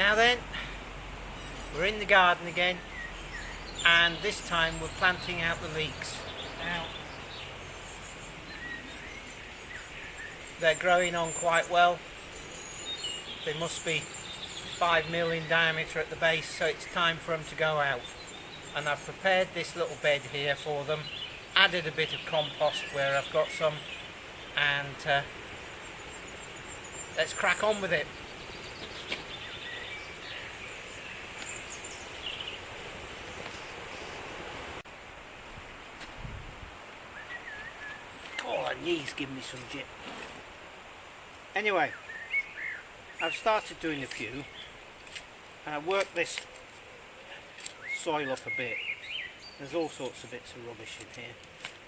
Now then, we're in the garden again, and this time we're planting out the leeks. Now, they're growing on quite well. They must be 5 mm in diameter at the base, so it's time for them to go out. And I've prepared this little bed here for them, added a bit of compost where I've got some, and let's crack on with it. Oh, my knees give me some jip. Anyway, I've started doing a few, and I've worked this soil up a bit. There's all sorts of bits of rubbish in here.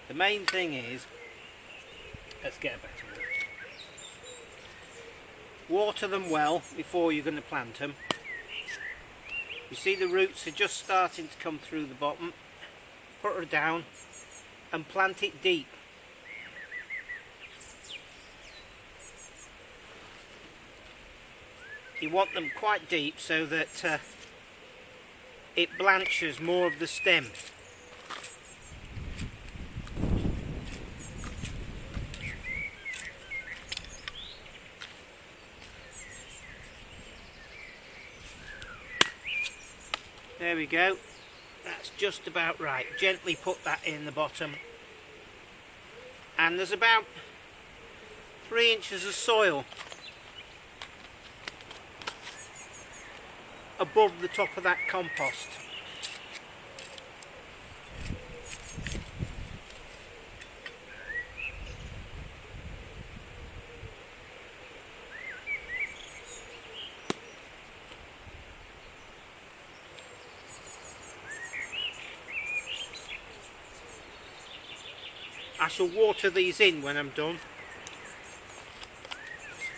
The main thing is, let's get a better one. Water them well before you're going to plant them. You see the roots are just starting to come through the bottom. Put her down and plant it deep. You want them quite deep so that it blanches more of the stem. There we go. That's just about right. Gently put that in the bottom. And there's about 3 inches of soil above the top of that compost. I shall water these in when I'm done.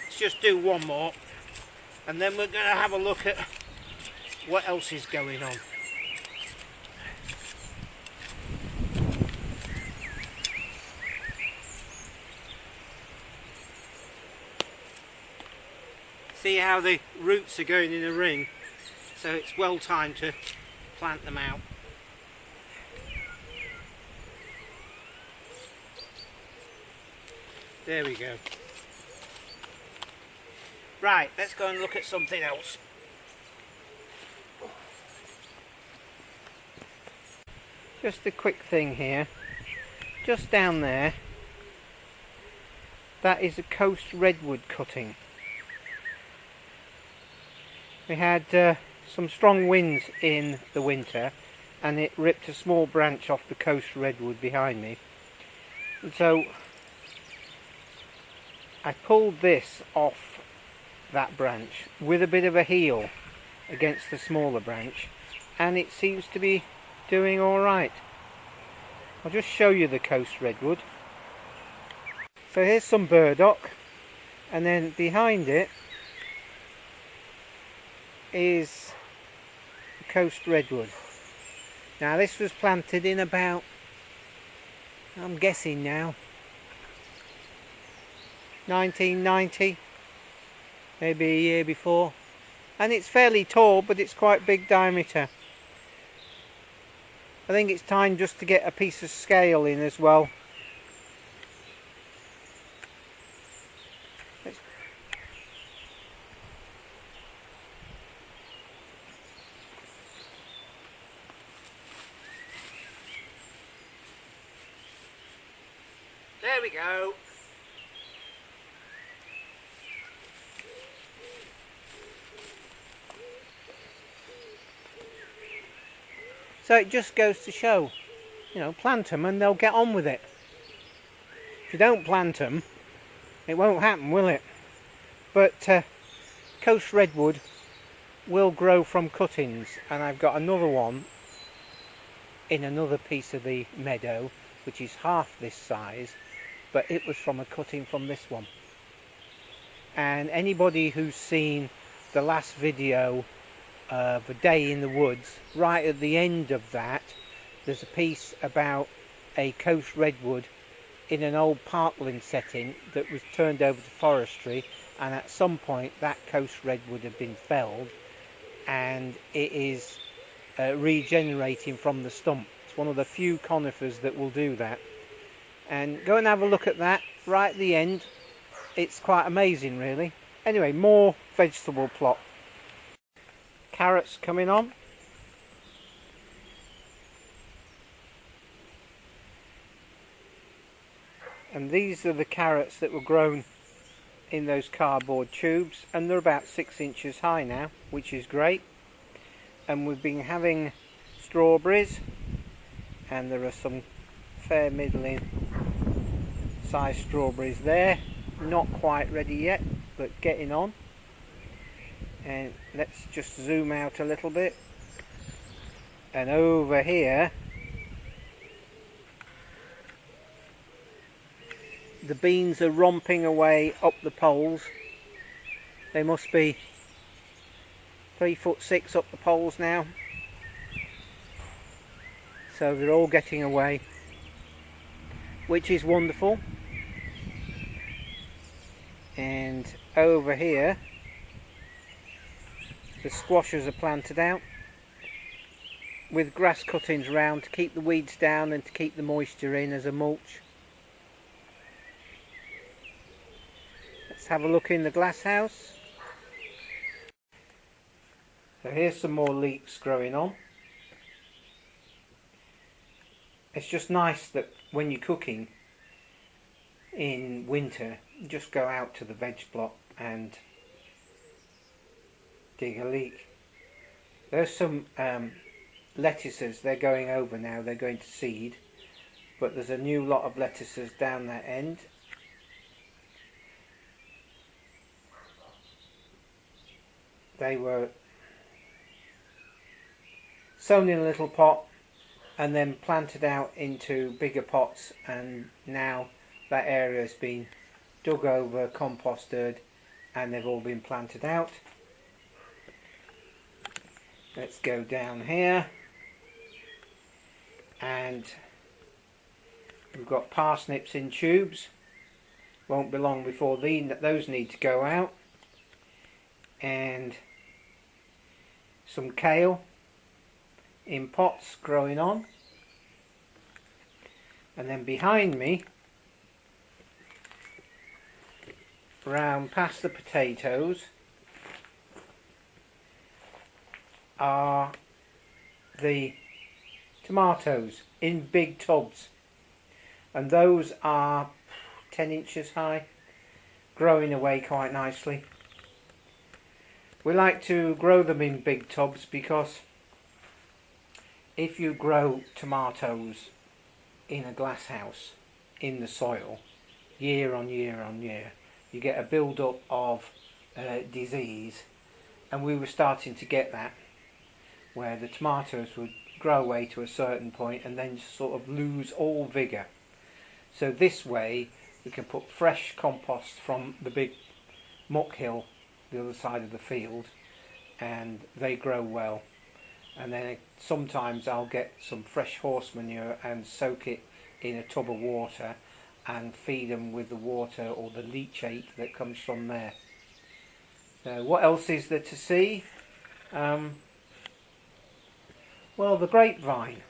Let's just do one more, and then we're going to have a look at what else is going on. See how the roots are going in a ring, so it's well time to plant them out. There we go. Right, let's go and look at something else. Just a quick thing here. Just down there, that is a coast redwood cutting. We had some strong winds in the winter, and it ripped a small branch off the coast redwood behind me. And so I pulled this off that branch with a bit of a heel against the smaller branch, and it seems to be doing alright. I'll just show you the coast redwood. So here's some burdock, and then behind it is the coast redwood. Now this was planted in about, I'm guessing now, 1990, maybe a year before, and it's fairly tall, but it's quite big diameter. I think it's time just to get a piece of scale in as well. There we go. So it just goes to show, you know, plant them and they'll get on with it. If you don't plant them, it won't happen, will it? But coast redwood will grow from cuttings, and I've got another one in another piece of the meadow, which is half this size, but it was from a cutting from this one. And anybody who's seen the last video of A Day in the Woods, right at the end of that there's a piece about a coast redwood in an old parkland setting that was turned over to forestry, and at some point that coast redwood had been felled, and it is regenerating from the stump. It's one of the few conifers that will do that. And go and have a look at that right at the end. It's quite amazing, really. Anyway, more vegetable plot. Carrots coming on. And these are the carrots that were grown in those cardboard tubes, and they're about 6 inches high now, which is great. And we've been having strawberries, and there are some fair middling sized strawberries there, not quite ready yet, but getting on. And let's just zoom out a little bit, and over here the beans are romping away up the poles. They must be 3'6" up the poles now, so they're all getting away, which is wonderful. And over here the squashes are planted out with grass cuttings round to keep the weeds down and to keep the moisture in as a mulch. Let's have a look in the glass house. So here's some more leeks growing on. It's just nice that when you're cooking in winter, just go out to the veg plot and dig a leek. There's some lettuces, they're going over now, they're going to seed, but there's a new lot of lettuces down that end. They were sown in a little pot and then planted out into bigger pots, and now that area has been dug over, composted, and they've all been planted out. Let's go down here, and we've got parsnips in tubes. Won't be long before those need to go out, and some kale in pots growing on. And then behind me, round past the potatoes, are the tomatoes in big tubs, and those are 10 inches high, growing away quite nicely. We like to grow them in big tubs because if you grow tomatoes in a glass house in the soil year on year on year, you get a build-up of disease, and we were starting to get that, where the tomatoes would grow away to a certain point and then just sort of lose all vigour. So this way we can put fresh compost from the big muck hill the other side of the field, and they grow well. And then sometimes I'll get some fresh horse manure and soak it in a tub of water and feed them with the water or the leachate that comes from there. What else is there to see? Well, the grapevine.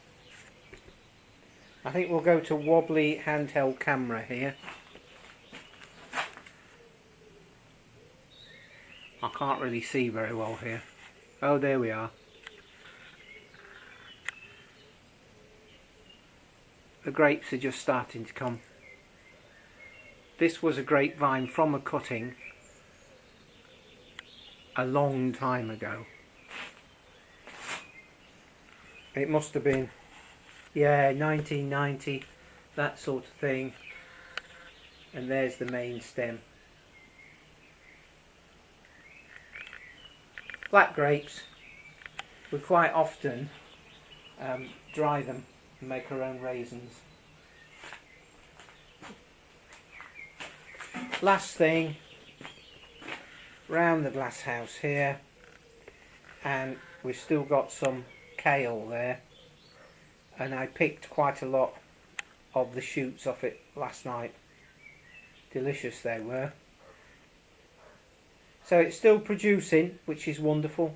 I think we'll go to wobbly handheld camera here. I can't really see very well here. Oh, there we are. The grapes are just starting to come. This was a grapevine from a cutting a long time ago. It must have been, yeah, 1990, that sort of thing. And there's the main stem. Black grapes, we quite often dry them and make our own raisins. Last thing, round the glass house here, and we've still got some kale there, and I picked quite a lot of the shoots off it last night. Delicious they were. So it's still producing, which is wonderful.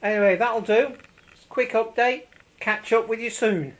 Anyway, that'll do. Quick update. Catch up with you soon.